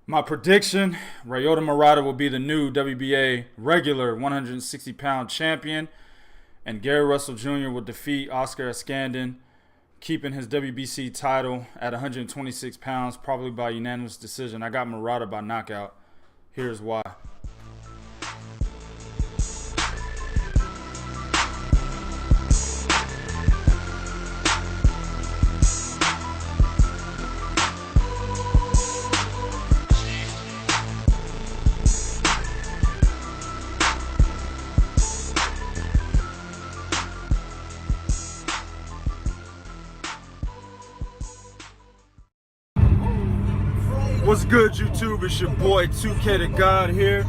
My prediction, Ryota Murata will be the new WBA regular 160-pound champion, and Gary Russell Jr. will defeat Oscar Escandon, keeping his WBC title at 126 pounds, probably by unanimous decision. I got Murata by knockout. Here's why. What's good, YouTube? It's your boy 2K the God here.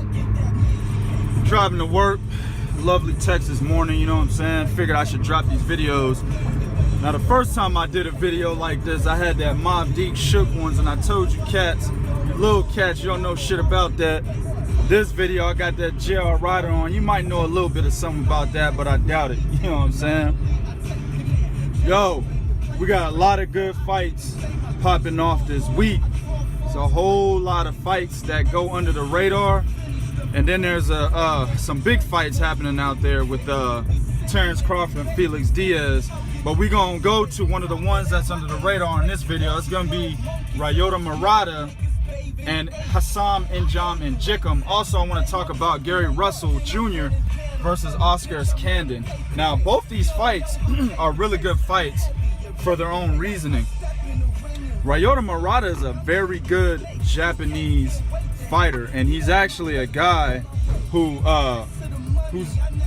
Driving to work, lovely Texas morning, you know what I'm saying? Figured I should drop these videos. Now, the first time I did a video like this, I had that Mobb Deep shook ones, and I told you cats, little cats, you don't know shit about that. This video, I got that JR Rider on. You might know a little bit of something about that, but I doubt it. You know what I'm saying? Yo, we got a lot of good fights popping off this week. A whole lot of fights that go under the radar, and then there's some big fights happening out there with Terrence Crawford and Felix Diaz. But we're gonna go to one of the ones that's under the radar in this video. It's gonna be Ryota Murata and Hassan and Jikum. Also, I want to talk about Gary Russell Jr. versus Oscar Escandon. Now, both these fights are really good fights for their own reasoning. Ryota Murata is a very good Japanese fighter, and he's actually a guy who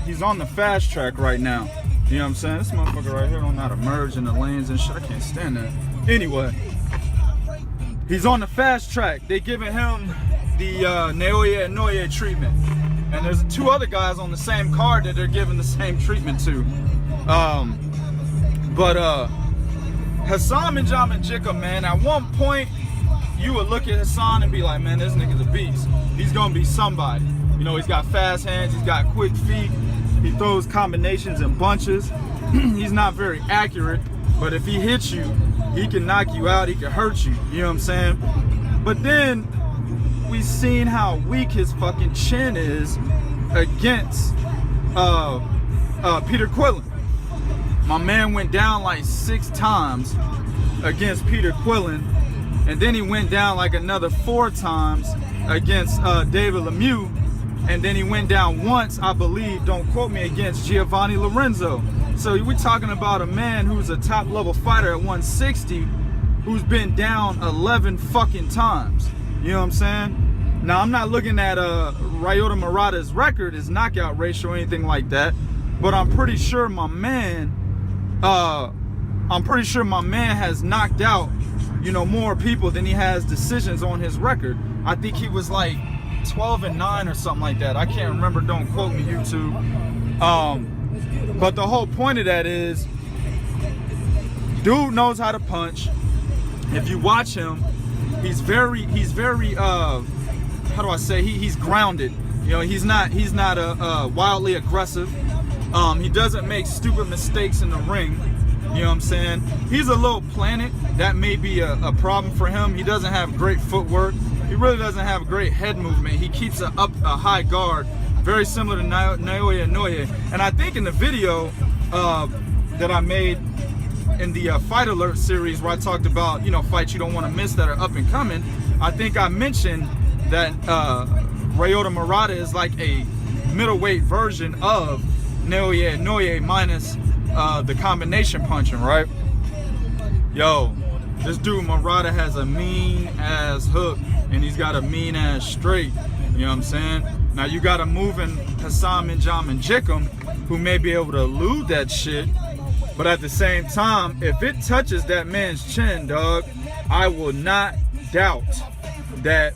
he's on the fast track right now. You know what I'm saying? This motherfucker right here don't know how to merge in the lanes and shit. I can't stand that. Anyway, he's on the fast track. They giving him the Naoya Inoue treatment, and there's two other guys on the same card that they're giving the same treatment to. Hassan and Jikum, man, at one point, you would look at Hassan and be like, man, this nigga's a beast. He's gonna be somebody. You know, he's got fast hands, he's got quick feet, he throws combinations and bunches. He's not very accurate, but if he hits you, he can knock you out, he can hurt you, you know what I'm saying? But then, we've seen how weak his fucking chin is against Peter Quillin. My man went down like 6 times against Peter Quillin, and then he went down like another 4 times against David Lemieux, and then he went down once, I believe, don't quote me, against Giovanni Lorenzo. So we're talking about a man who's a top level fighter at 160 who's been down 11 fucking times. You know what I'm saying? Now, I'm not looking at Ryota Murata's record, his knockout ratio or anything like that, but I'm pretty sure my man has knocked out, you know, more people than he has decisions on his record. I think he was like 12-9 or something like that. I can't remember, don't quote me, YouTube. But the whole point of that is, dude knows how to punch. If you watch him, he's very how do I say, he's grounded. You know, he's not wildly aggressive. He doesn't make stupid mistakes in the ring. You know what I'm saying? He's a little planet. That may be a problem for him. He doesn't have great footwork. He really doesn't have great head movement. He keeps a high guard, very similar to Naoya Inoue. And I think in the video that I made in the Fight Alert series, where I talked about, you know, fights you don't want to miss that are up and coming, I think I mentioned that Ryota Murata is like a middleweight version of Naoya Inoue minus the combination punching, right? Yo, this dude Murata has a mean ass hook, and he's got a mean ass straight. You know what I'm saying? Now you got a moving Hassan and Jikum who may be able to elude that shit, but at the same time, if it touches that man's chin, dog, I will not doubt that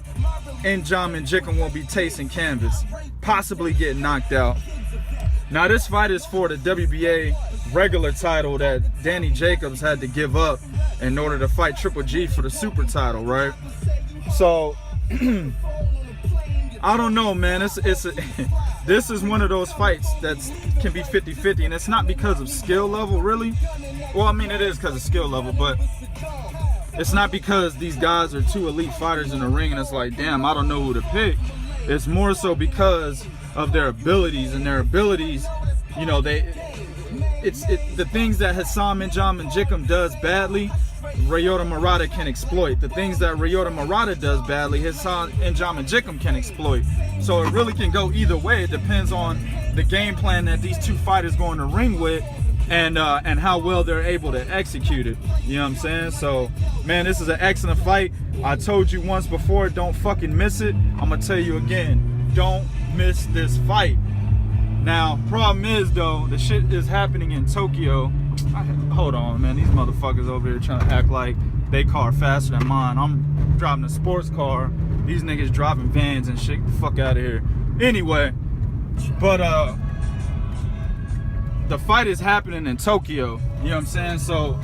N'Jam and Jikum will be tasting canvas, possibly get knocked out. Now, this fight is for the WBA regular title that Danny Jacobs had to give up in order to fight Triple G for the super title, right? So, I don't know, man. This is one of those fights that can be 50-50, and it's not because of skill level, really. Well, I mean, it is because of skill level, but it's not because these guys are two elite fighters in the ring and it's like, damn, I don't know who to pick. It's more so because of their abilities, and their abilities, you know, it's the things that Hassan N'Djamena does badly, Ryota Murata can exploit. The things that Ryota Murata does badly, Hassan N'Djamena can exploit. So it really can go either way. It depends on the game plan that these two fighters go in the ring with, and how well they're able to execute it. You know what I'm saying? So, man, this is an excellent fight. I told you once before, don't fucking miss it. I'm gonna tell you again, don't miss this fight. Now, problem is though, the shit is happening in Tokyo. Hold on, man, these motherfuckers over here trying to act like they car faster than mine. I'm driving a sports car. These niggas driving vans and shit. Get the fuck out of here. Anyway, but the fight is happening in Tokyo. You know what I'm saying? So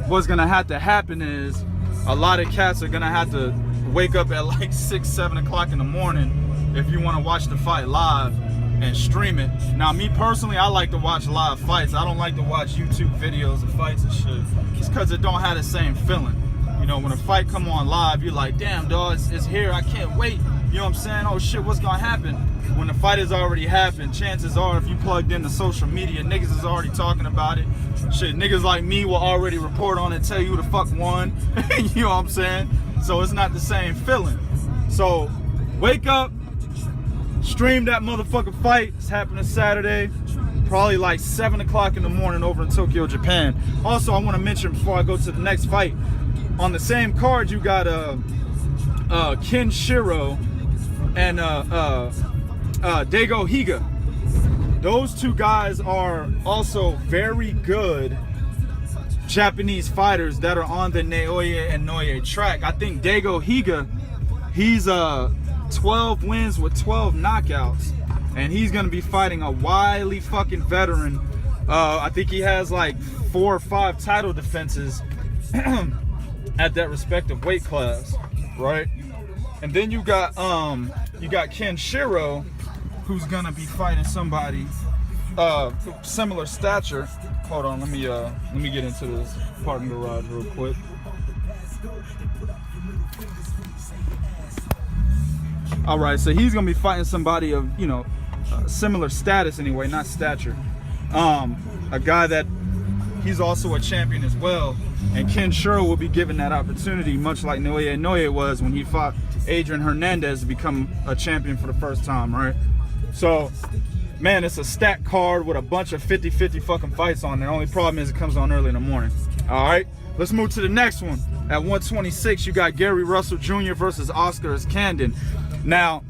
what's gonna have to happen is a lot of cats are gonna have to wake up at like 6, 7 o'clock in the morning if you want to watch the fight live and stream it. Now, me personally, I like to watch live fights. I don't like to watch YouTube videos of fights and shit. It's because it don't have the same feeling. You know, when a fight come on live, you're like, damn, dog, it's here. I can't wait. You know what I'm saying? Oh shit, what's gonna happen? When the fight has already happened, chances are if you plugged into social media, niggas is already talking about it. Shit, niggas like me will already report on it, tell you who the fuck won. You know what I'm saying? So it's not the same feeling. So wake up, stream that motherfucking fight. It's happening Saturday, probably like 7 o'clock in the morning over in Tokyo, Japan. Also, I want to mention before I go to the next fight, on the same card you got Kenshiro and Dago Higa. Those two guys are also very good Japanese fighters that are on the Naoya and Noye track. I think Dago Higa, he's 12 wins with 12 knockouts, and he's gonna be fighting a wily fucking veteran. I think he has like 4 or 5 title defenses at that respective weight class, right? And then you got Kenshiro, who's gonna be fighting somebody similar stature. Hold on, let me get into this parking garage real quick. All right, so he's gonna be fighting somebody of, you know, similar status anyway, not stature. A guy that he's also a champion as well, and Kenshiro will be given that opportunity, much like Noye was when he fought Adrian Hernandez to become a champion for the first time, right? So, man, it's a stacked card with a bunch of 50-50 fucking fights on there. The only problem is it comes on early in the morning. All right, let's move to the next one. At 126, you got Gary Russell Jr. versus Oscar Escandon. Now,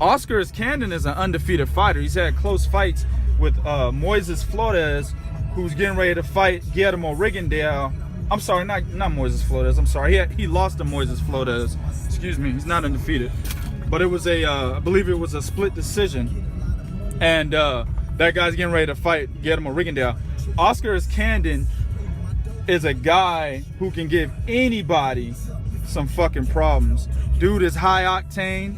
Oscar Escandon is an undefeated fighter. He's had close fights with Moises Flores, who's getting ready to fight Guillermo Rigondeaux. I'm sorry, not Moises Flores. I'm sorry, he lost to Moises Flores. Excuse me, he's not undefeated. But it was I believe it was a split decision. And that guy's getting ready to fight Guillermo Rigondeaux. Oscar Escandon is a guy who can give anybody some fucking problems. Dude is high octane,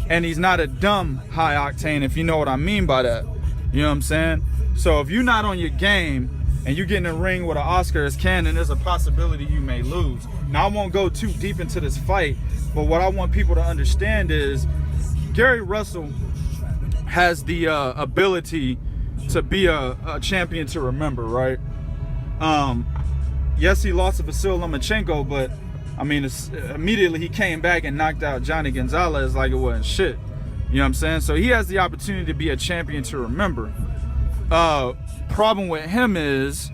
and he's not a dumb high octane, if you know what I mean by that. You know what I'm saying? So if you're not on your game and you get in the ring with an Oscar Escandon, there's a possibility you may lose. Now, I won't go too deep into this fight, but what I want people to understand is Gary Russell has the ability to be a champion to remember, right? Yes, he lost to Vasil Lomachenko, but I mean, immediately he came back and knocked out Johnny Gonzalez like it wasn't shit. You know what I'm saying? So he has the opportunity to be a champion to remember. Problem with him is,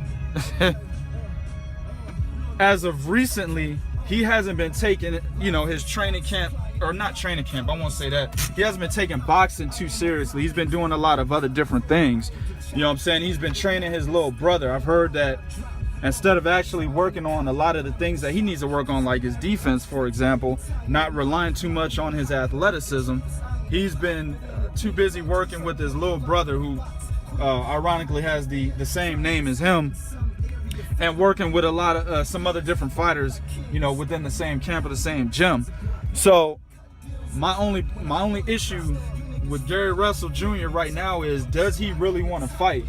as of recently, he hasn't been taking, you know, his training camp, or not training camp, I won't say that. He hasn't been taking boxing too seriously. He's been doing a lot of other different things. You know what I'm saying? He's been training his little brother. I've heard that instead of actually working on a lot of the things that he needs to work on, like his defense, for example, not relying too much on his athleticism, he's been too busy working with his little brother, who ironically has the same name as him, and working with a lot of some other different fighters, you know, within the same camp or the same gym. So my only issue with Gary Russell Jr. right now is, does he really want to fight?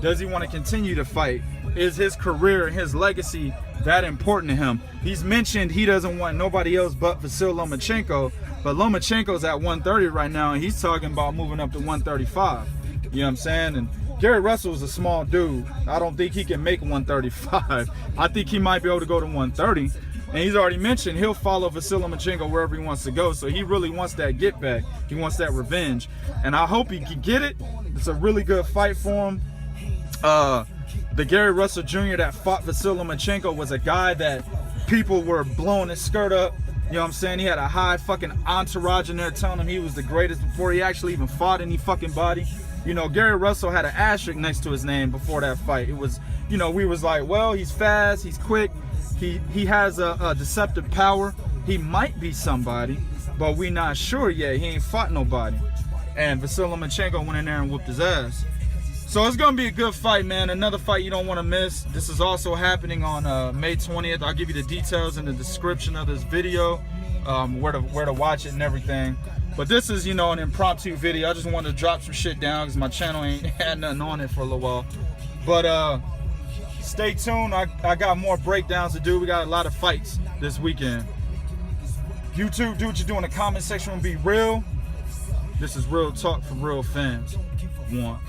Does he want to continue to fight? is his career and his legacy that important to him? He's mentioned he doesn't want nobody else but Vasyl Lomachenko, but Lomachenko's at 130 right now, and he's talking about moving up to 135. You know what I'm saying? And Gary Russell's a small dude. I don't think he can make 135. I think he might be able to go to 130. And he's already mentioned he'll follow Vasyl Lomachenko wherever he wants to go. So he really wants that get back. He wants that revenge. And I hope he can get it. It's a really good fight for him. The Gary Russell Jr. that fought Vasyl Lomachenko was a guy that people were blowing his skirt up. You know what I'm saying? He had a high fucking entourage in there telling him he was the greatest before he actually even fought any fucking body. You know, Gary Russell had an asterisk next to his name before that fight. It was, you know, we was like, well, he's fast, he's quick, he has a deceptive power. He might be somebody, but we not sure yet. He ain't fought nobody. And Vasyl Lomachenko went in there and whooped his ass. So it's gonna be a good fight, man. Another fight you don't want to miss. This is also happening on May 20th. I'll give you the details in the description of this video, where to watch it and everything. But this is, you know, an impromptu video. I just wanted to drop some shit down because my channel ain't had nothing on it for a little while. But stay tuned. I got more breakdowns to do. We got a lot of fights this weekend. YouTube, do what you do in the comment section and be real. This is real talk for real fans. One.